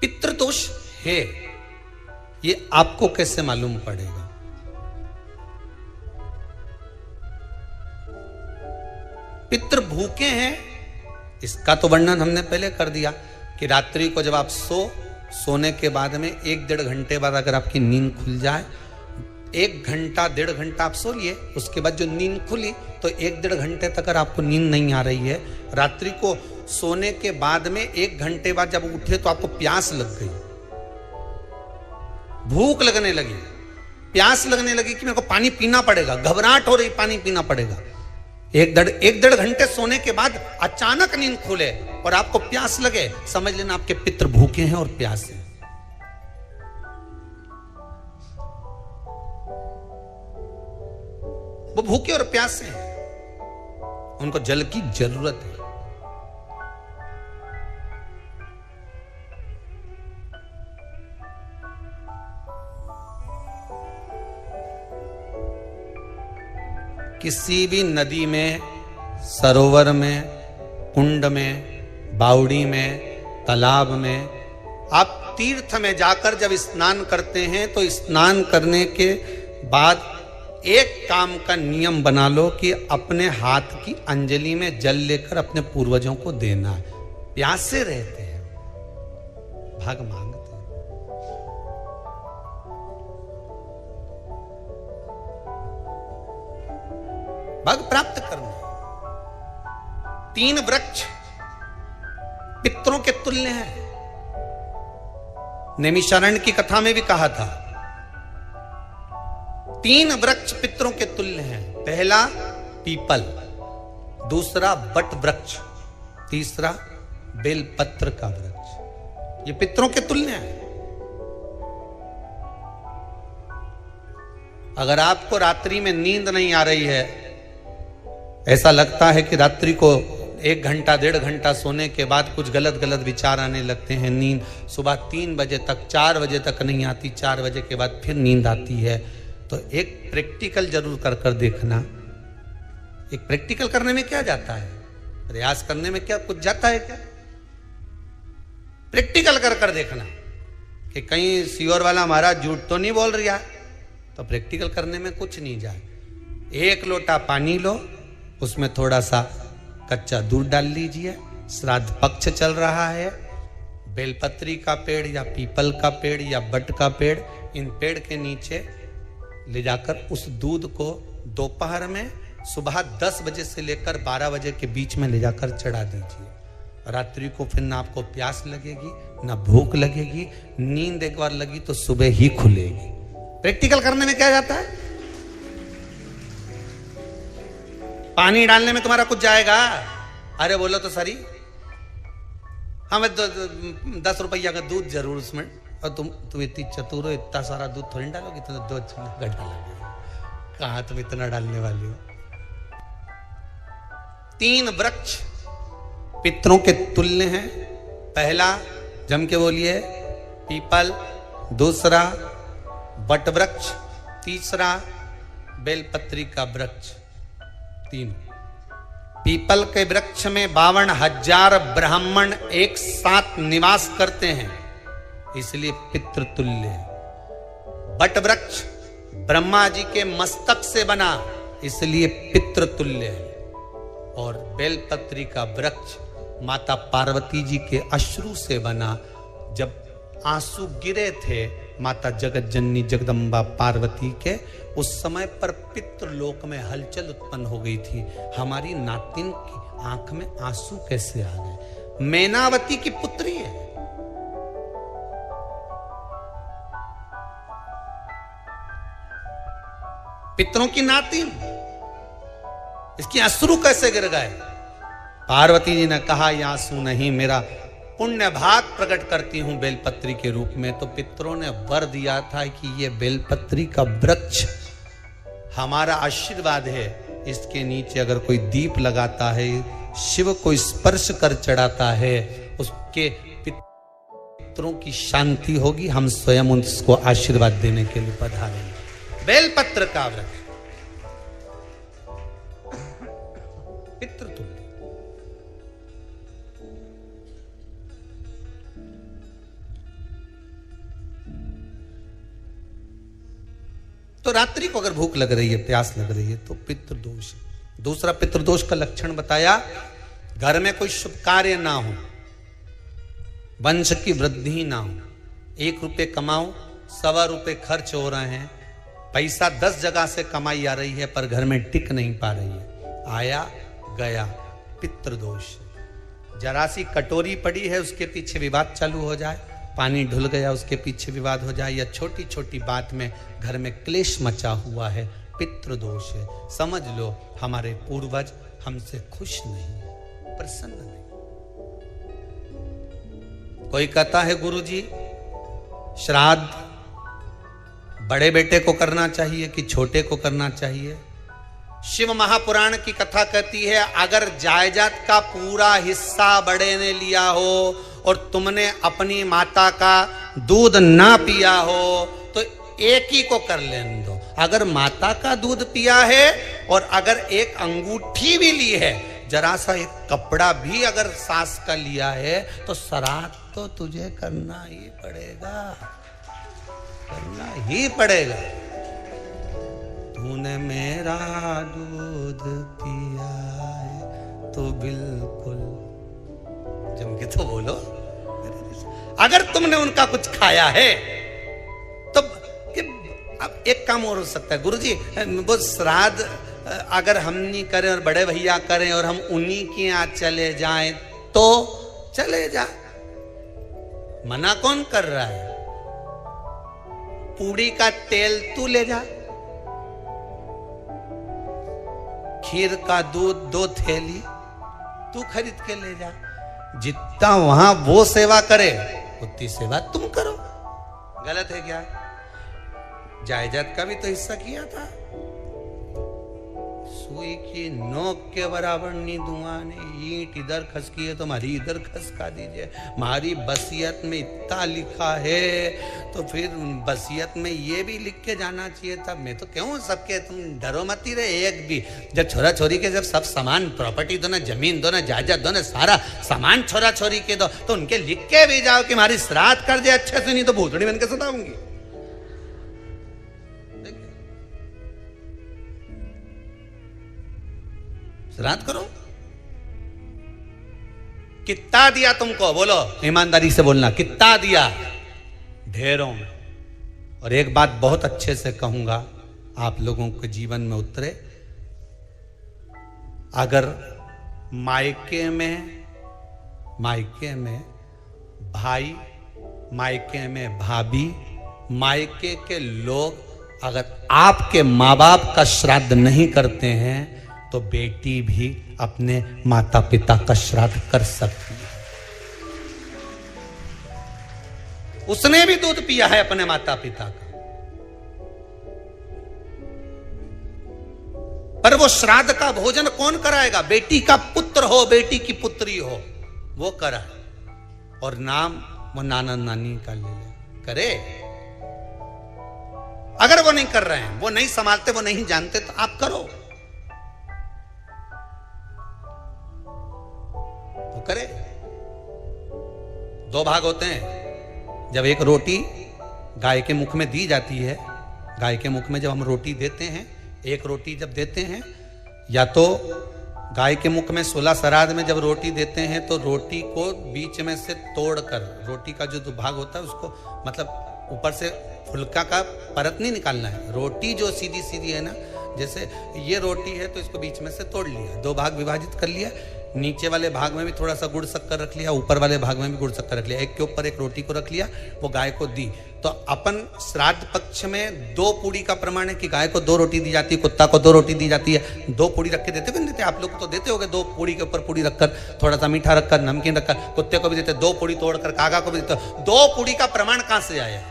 पितृदोष है, ये आपको कैसे मालूम पड़ेगा? पितृ भूखे हैं, इसका तो वर्णन हमने पहले कर दिया कि रात्रि को जब आप सोने के बाद में 1-1.5 घंटे बाद अगर आपकी नींद खुल जाए, 1 घंटा 1.5 घंटा आप सो लिए, उसके बाद जो नींद खुली तो 1-1.5 घंटे तक अगर आपको नींद नहीं आ रही है, रात्रि को सोने के बाद में 1 घंटे बाद जब उठे तो आपको प्यास लग गई, भूख लगने लगी, प्यास लगने लगी कि मेरे को पानी पीना पड़ेगा, घबराहट हो रही, पानी पीना पड़ेगा। 1-1.5 घंटे सोने के बाद अचानक नींद खुले और आपको प्यास लगे, समझ लेना आपके पितृ भूखे हैं और प्यासे हैं। वो भूखे और प्यासे हैं, उनको जल की जरूरत है। किसी भी नदी में, सरोवर में, कुंड में, बावड़ी में, तालाब में, आप तीर्थ में जाकर जब स्नान करते हैं तो स्नान करने के बाद एक काम का नियम बना लो कि अपने हाथ की अंजलि में जल लेकर अपने पूर्वजों को देना है। प्यासे रहते हैं, भाग मांगते हैं। भाग प्राप्त करना। 3 वृक्ष पितरों के तुल्य हैं। नैमिषारण्य की कथा में भी कहा था 3 वृक्ष पितरों के तुल्य हैं। पहला पीपल, दूसरा बट वृक्ष, तीसरा बेलपत्र का वृक्ष। ये पितरों के तुल्य हैं। अगर आपको रात्रि में नींद नहीं आ रही है, ऐसा लगता है कि रात्रि को 1 घंटा 1.5 घंटा सोने के बाद कुछ गलत विचार आने लगते हैं, नींद सुबह 3 बजे तक 4 बजे तक नहीं आती, 4 बजे के बाद फिर नींद आती है, तो एक प्रैक्टिकल जरूर कर देखना। एक प्रैक्टिकल करने में क्या जाता है, प्रयास करने में क्या कुछ जाता है क्या? प्रैक्टिकल कर देखना कि कहीं सीवर वाला महाराज झूठ तो नहीं बोल रहा, तो प्रैक्टिकल करने में कुछ नहीं जाए। 1 लोटा पानी लो, उसमें थोड़ा सा कच्चा दूध डाल लीजिए, श्राद्ध पक्ष चल रहा है, बेलपत्री का पेड़ या पीपल का पेड़ या बट का पेड़, इन पेड़ के नीचे ले जाकर उस दूध को दोपहर में सुबह 10 बजे से लेकर 12 बजे के बीच में ले जाकर चढ़ा दीजिए। रात्रि को फिर ना आपको प्यास लगेगी, ना भूख लगेगी, नींद एक बार लगी तो सुबह ही खुलेगी। प्रैक्टिकल करने में क्या जाता है? पानी डालने में तुम्हारा कुछ जाएगा? अरे बोलो तो सरी, हमें 10 रुपया का दूध जरूर उसमें, और तुम इतनी चतुर हो, इतना सारा दूध थोड़ी डालोगी, तो 2 गड्ढा लगेगा। कहाँ तुम इतना डालने वाली हो? 3 वृक्ष पितरों के तुल्य हैं। पहला जम के बोलिए पीपल, दूसरा बट वृक्ष, तीसरा बेलपत्री का वृक्ष। 3 पीपल के वृक्ष में 52,000 ब्राह्मण एक साथ निवास करते हैं, इसलिए पितृतुल्य है। बट वृक्ष ब्रह्मा जी के मस्तक से बना, इसलिए पितृतुल्य है। और बेलपत्री का वृक्ष माता पार्वती जी के अश्रु से बना। जब आंसू गिरे थे माता जगत जननी जगदम्बा पार्वती के, उस समय पर पितृलोक में हलचल उत्पन्न हो गई थी। हमारी नातिन की आंख में आंसू कैसे आ गए? मैनावती की पुत्री है। पितरों की नातिन, इसकी अश्रु कैसे गिर गए? पार्वती जी ने कहा ये आंसू नहीं, मेरा पुण्य भाग प्रकट करती हूं बेलपत्री के रूप में। तो पितरों ने वर दिया था कि ये बेलपत्री का वृक्ष हमारा आशीर्वाद है, इसके नीचे अगर कोई दीप लगाता है, शिव को स्पर्श कर चढ़ाता है, उसके पितरों की शांति होगी। हम स्वयं उसको आशीर्वाद देने के लिए पधारेंगे। बेलपत्र का वृक्ष पितृतुल्य। तो रात्रि को अगर भूख लग रही है, प्यास लग रही है, तो पितृदोष। दूसरा पितृदोष का लक्षण बताया, घर में कोई शुभ कार्य ना हो, वंश की वृद्धि ना हो, 1 रुपये कमाओ, 1.25 रुपये खर्च हो रहे हैं, पैसा 10 जगह से कमाई आ रही है पर घर में टिक नहीं पा रही है, आया गया, पितृदोष। जरा सी कटोरी पड़ी है उसके पीछे विवाद चालू हो जाए, पानी ढुल गया उसके पीछे विवाद हो जाए, या छोटी छोटी बात में घर में क्लेश मचा हुआ है, पितृदोष है। समझ लो हमारे पूर्वज हमसे खुश नहीं, प्रसन्न नहीं। कोई कहता है गुरुजी श्राद्ध बड़े बेटे को करना चाहिए कि छोटे को करना चाहिए? शिव महापुराण की कथा कहती है, अगर जायदाद का पूरा हिस्सा बड़े ने लिया हो और तुमने अपनी माता का दूध ना पिया हो तो एक ही को कर लेने दो। अगर माता का दूध पिया है और अगर एक अंगूठी भी ली है, जरा सा एक कपड़ा भी अगर सास का लिया है, तो श्राद्ध तो तुझे करना ही पड़ेगा, करना ही पड़ेगा। तूने मेरा दूध पिया है तो बिल्कुल जम के तो बोलो। अगर तुमने उनका कुछ खाया है तो अब एक काम और हो सकता है, गुरुजी वो श्राद्ध अगर हम नहीं करें और बड़े भैया करें और हम उन्हीं के यहाँ चले जाएं तो चले जा, मना कौन कर रहा है? पूड़ी का तेल तू ले जा, खीर का दूध 2 थैली तू खरीद के ले जा। जितना वहां वो सेवा करे उतनी सेवा तुम करो। गलत है क्या? जायदाद का भी तो हिस्सा किया था। सुई की नोक के बराबर नहीं दुआने, ईंट इधर खसकी है तो हमारी इधर खसका दीजिए। हमारी बसियत में इतना लिखा है तो फिर बसियत में ये भी लिख के जाना चाहिए था। मैं तो क्यों सबके, तुम डरो मत ही रहे एक भी। जब छोरा छोरी के जब सब सामान, प्रॉपर्टी दो ना, जमीन दो ना, जायदाद दो ना, सारा सामान छोरा छोरी के दो, तो उनके लिख के भी जाओ कि हमारी श्राद्ध कर दे अच्छे से, नहीं तो भूतड़ी बन के सताऊंगी। श्राद्ध करो। कितना दिया तुमको? बोलो, ईमानदारी से बोलना, कितना दिया? ढेरों। और एक बात बहुत अच्छे से कहूंगा, आप लोगों के जीवन में उतरे। अगर मायके में भाई, मायके में भाभी, मायके के लोग अगर आपके माँ बाप का श्राद्ध नहीं करते हैं तो बेटी भी अपने माता पिता का श्राद्ध कर सकती है। उसने भी दूध पिया है अपने माता पिता का, पर वो श्राद्ध का भोजन कौन कराएगा? बेटी का पुत्र हो, बेटी की पुत्री हो, वो कराए। और नाम वो नाना नानी का ले ले, करे। अगर वो नहीं कर रहे हैं, वो नहीं संभालते, वो नहीं जानते, तो आप करो, करे। 2 भाग होते हैं। जब एक रोटी गाय के मुख में दी जाती है, गाय के मुख में जब हम रोटी देते हैं, एक रोटी जब देते हैं, या तो गाय के मुख में 16 श्राद्ध में जब रोटी देते हैं तो रोटी को बीच में से तोड़कर, रोटी का जो भाग होता है उसको, मतलब ऊपर से फुलका का परत नहीं निकालना है। रोटी जो सीधी सीधी है ना, जैसे ये रोटी है तो इसको बीच में से तोड़ लिया, 2 भाग विभाजित कर लिया, नीचे वाले भाग में भी थोड़ा सा गुड़ शक्कर रख लिया, ऊपर वाले भाग में भी गुड़ शक्कर रख लिया, एक के ऊपर एक रोटी को रख लिया, वो गाय को दी। तो अपन श्राद्ध पक्ष में 2 पूड़ी का प्रमाण है कि गाय को 2 रोटी दी जाती है, कुत्ता को 2 रोटी दी जाती है। 2 पूड़ी रख के देते भी नहीं देते? आप लोग तो देते होगे, 2 पूड़ी के ऊपर पूड़ी रखकर, थोड़ा सा मीठा रखकर, नमकीन रखकर, कुत्ते को भी देते, 2 पूड़ी तोड़कर कागा को भी देते। 2 पूड़ी का प्रमाण कहां से आया?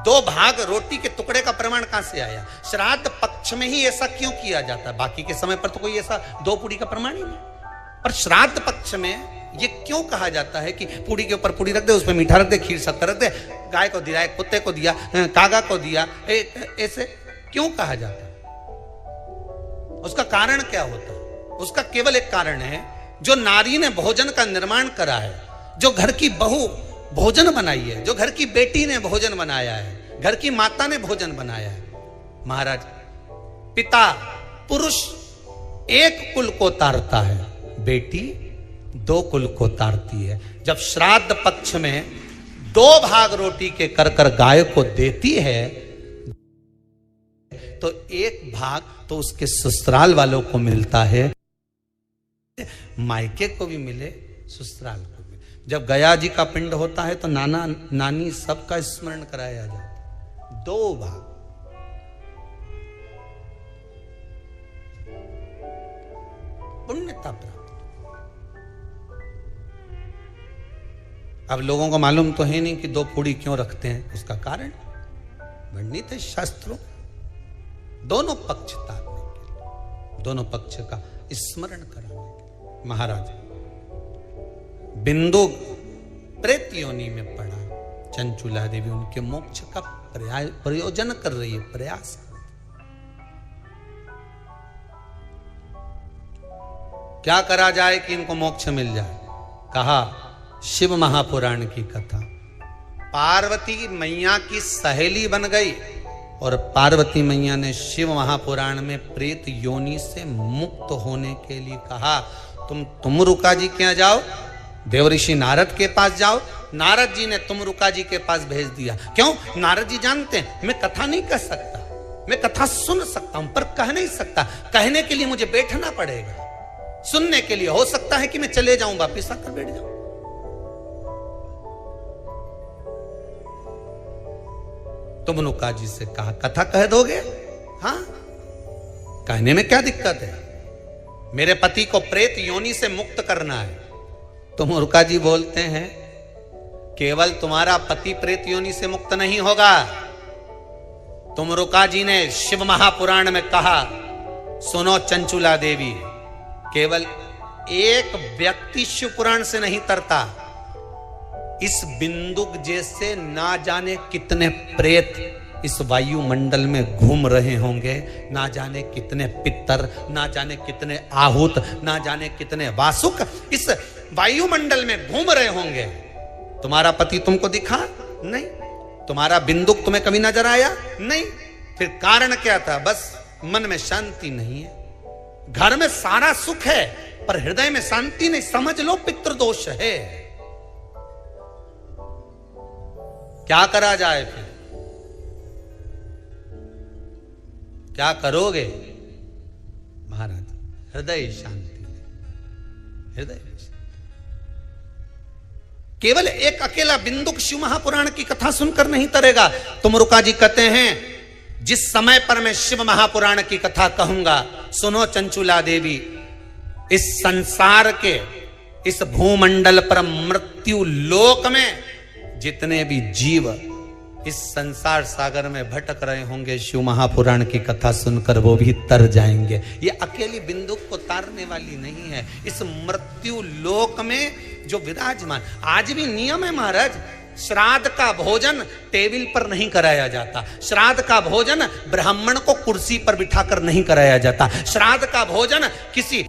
2 भाग रोटी के टुकड़े का प्रमाण कहां से आया? श्राद्ध पक्ष में ही ऐसा क्यों किया जाता है? बाकी के समय पर तो कोई ऐसा 2 पूड़ी का प्रमाण ही नहीं। पर श्राद्ध पक्ष में ये क्यों कहा जाता है कि पूड़ी के ऊपर पूड़ी रख दे, उसमें मीठा रख दे, खीर शक्कर रख दे, गाय को दिया, कुत्ते को दिया, कागा को दिया, ऐसे क्यों कहा जाता है? उसका कारण क्या होता है? उसका केवल एक कारण है, जो नारी ने भोजन का निर्माण करा है, जो घर की बहू भोजन बनाई है, जो घर की बेटी ने भोजन बनाया है, घर की माता ने भोजन बनाया है, महाराज, पिता पुरुष एक कुल को तारता है, बेटी 2 कुल को तारती है। जब श्राद्ध पक्ष में 2 भाग रोटी के कर गाय को देती है तो 1 भाग तो उसके ससुराल वालों को मिलता है, मायके को भी मिले, ससुराल को भी। जब गया जी का पिंड होता है तो नाना नानी सबका स्मरण कराया जाता है। 2 भाग। पुण्यता प्राप्त। अब लोगों को मालूम तो है नहीं कि 2 पूड़ी क्यों रखते हैं, उसका कारण वर्णित है शास्त्रों। दोनों पक्ष तारने के लिए, दोनों पक्ष का स्मरण कराने के लिए। महाराज, बिंदु प्रेत योनि में पड़ा, चंचुला देवी उनके मोक्ष का प्रयोजन कर रही है, प्रयास। क्या करा जाए कि इनको मोक्ष मिल जाए? कहा शिव महापुराण की कथा। पार्वती मैया की सहेली बन गई और पार्वती मैया ने शिव महापुराण में प्रेत योनि से मुक्त होने के लिए कहा, तुम रुका जी के यहाँ जाओ, देवऋषि नारद के पास जाओ। नारद जी ने तुम रुका जी के पास भेज दिया। क्यों? नारद जी जानते हैं मैं कथा नहीं कर सकता, मैं कथा सुन सकता हूं पर कह नहीं सकता। कहने के लिए मुझे बैठना पड़ेगा, सुनने के लिए हो सकता है कि मैं चले जाऊं, वापिस आकर बैठ जाऊं। तुम नुका जी से कहा कथा कह दोगे? हाँ, कहने में क्या दिक्कत है? मेरे पति को प्रेत योनि से मुक्त करना है। तुम नुका जी बोलते हैं केवल तुम्हारा पति प्रेत योनि से मुक्त नहीं होगा। तुम रुका जी ने शिव महापुराण में कहा, सुनो चंचुला देवी, केवल एक व्यक्ति शिव पुराण से नहीं तरता, इस बिंदुक जैसे ना जाने कितने प्रेत इस वायुमंडल में घूम रहे होंगे, ना जाने कितने पितर, ना जाने कितने आहूत, ना जाने कितने वासुक इस वायुमंडल में घूम रहे होंगे। तुम्हारा पति तुमको दिखा नहीं, तुम्हारा बिंदुक तुम्हें कभी नजर आया नहीं, फिर कारण क्या था? बस मन में शांति नहीं है। घर में सारा सुख है पर हृदय में शांति नहीं, समझ लो पितृदोष है। क्या करा जाए? फिर क्या करोगे? महाराज, हृदय शांति, हृदय केवल एक अकेला बिंदुक शिव महापुराण की कथा सुनकर नहीं तरेगा। तुम रुका जी कहते हैं जिस समय पर मैं शिव महापुराण की कथा कहूंगा, सुनो चंचुला देवी, इस संसार के इस भूमंडल पर मृत्यु लोक में जितने भी जीव इस संसार सागर में भटक रहे होंगे, शिव महापुराण की कथा सुनकर वो भी तर जाएंगे। ये अकेली बिंदुक को तारने वाली नहीं है, इस मृत्यु लोक में जो विराजमान। आज भी नियम है महाराज, श्राद्ध का भोजन टेबल पर नहीं कराया जाता, श्राद्ध का भोजन ब्राह्मण को कुर्सी पर बिठाकर नहीं कराया जाता, श्राद्ध का भोजन किसी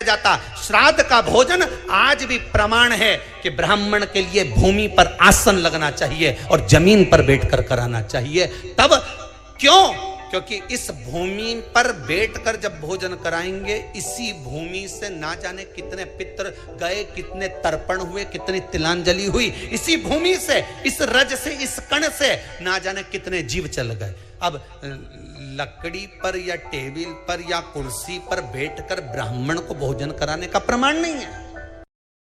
जाता। श्राद्ध का भोजन आज भी प्रमाण है कि ब्राह्मण के लिए भूमि पर आसन लगना चाहिए और जमीन पर बैठकर कराना चाहिए। तब क्यों? क्योंकि इस भूमि पर बैठकर जब भोजन कराएंगे, इसी भूमि से ना जाने कितने पितर गए, कितने तर्पण हुए, कितनी तिलांजलि हुई, इसी भूमि से, इस रज से, इस कण से ना जाने कितने जीव चल गए। अब लकड़ी पर या टेबल पर या कुर्सी पर बैठकर ब्राह्मण को भोजन कराने का प्रमाण नहीं है।